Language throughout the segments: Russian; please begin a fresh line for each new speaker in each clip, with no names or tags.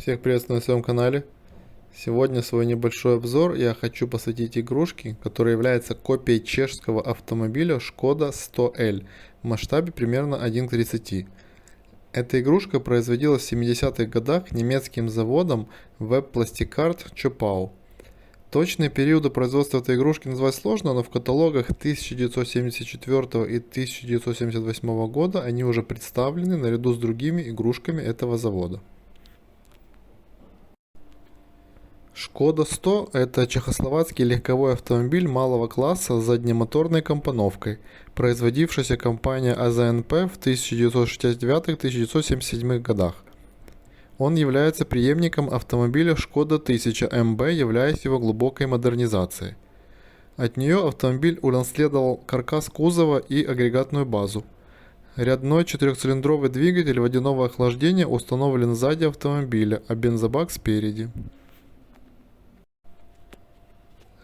Всех приветствую на своем канале. Сегодня свой небольшой обзор я хочу посвятить игрушке, которая является копией чешского автомобиля Škoda 100L в масштабе примерно 1 к 30. Эта игрушка производилась в 70-х годах немецким заводом Webplastikart Chopau. Точные периоды производства этой игрушки назвать сложно, но в каталогах 1974 и 1978 года они уже представлены наряду с другими игрушками этого завода. Škoda 100 – это чехословацкий легковой автомобиль малого класса с заднемоторной компоновкой, производившийся компанией АЗНП в 1969-1977 годах. Он является преемником автомобиля Škoda 1000 MB, являясь его глубокой модернизацией. От нее автомобиль унаследовал каркас кузова и агрегатную базу. Рядной четырехцилиндровый двигатель водяного охлаждения установлен сзади автомобиля, а бензобак спереди.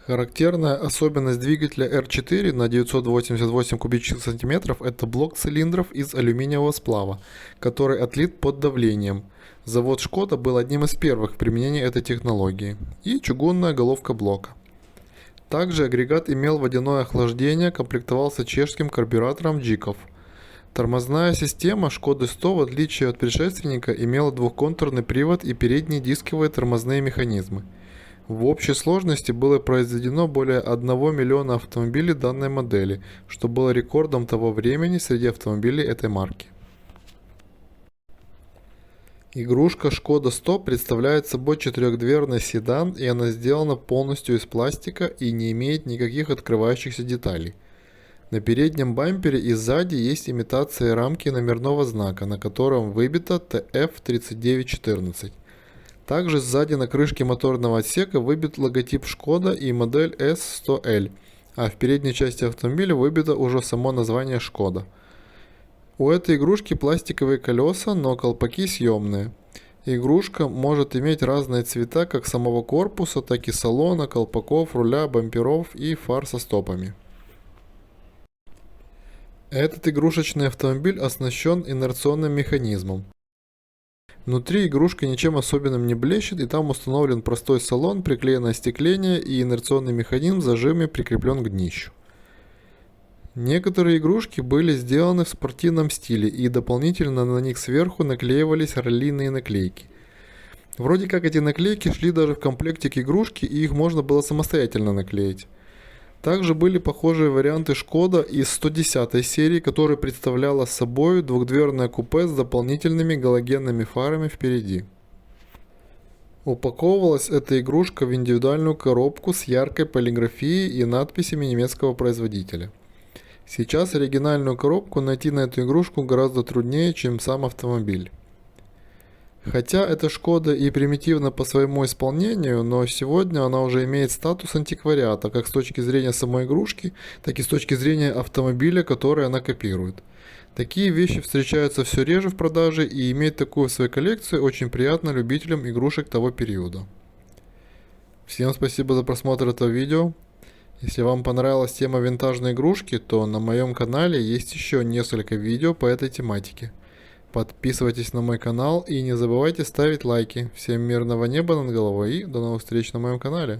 Характерная особенность двигателя R4 на 988 кубических сантиметров – это блок цилиндров из алюминиевого сплава, который отлит под давлением. Завод Škoda был одним из первых в применении этой технологии. И чугунная головка блока. Также агрегат имел водяное охлаждение, комплектовался чешским карбюратором Jikov. Тормозная система Škody 100, в отличие от предшественника, имела двухконтурный привод и передние дисковые тормозные механизмы. В общей сложности было произведено более 1 миллиона автомобилей данной модели, что было рекордом того времени среди автомобилей этой марки. Игрушка Škoda 100 представляет собой четырехдверный седан, и она сделана полностью из пластика и не имеет никаких открывающихся деталей. На переднем бампере и сзади есть имитация рамки номерного знака, на котором выбито TF3914. Также сзади на крышке моторного отсека выбит логотип Škoda и модель S100L, а в передней части автомобиля выбито уже само название Škoda. У этой игрушки пластиковые колеса, но колпаки съемные. Игрушка может иметь разные цвета как самого корпуса, так и салона, колпаков, руля, бамперов и фар со стопами. Этот игрушечный автомобиль оснащен инерционным механизмом. Внутри игрушка ничем особенным не блещет, и там установлен простой салон, приклеенное остекление и инерционный механизм с зажимами прикреплен к днищу. Некоторые игрушки были сделаны в спортивном стиле, и дополнительно на них сверху наклеивались раллийные наклейки. Вроде как эти наклейки шли даже в комплекте к игрушке, и их можно было самостоятельно наклеить. Также были похожие варианты Škoda из 110 серии, которая представляла собой двухдверное купе с дополнительными галогенными фарами впереди. Упаковывалась эта игрушка в индивидуальную коробку с яркой полиграфией и надписями немецкого производителя. Сейчас оригинальную коробку найти на эту игрушку гораздо труднее, чем сам автомобиль. Хотя эта Škoda и примитивна по своему исполнению, но сегодня она уже имеет статус антиквариата, как с точки зрения самой игрушки, так и с точки зрения автомобиля, который она копирует. Такие вещи встречаются все реже в продаже, и иметь такую в своей коллекции очень приятно любителям игрушек того периода. Всем спасибо за просмотр этого видео. Если вам понравилась тема винтажной игрушки, то на моем канале есть еще несколько видео по этой тематике. Подписывайтесь на мой канал и не забывайте ставить лайки. Всем мирного неба над головой и до новых встреч на моем канале.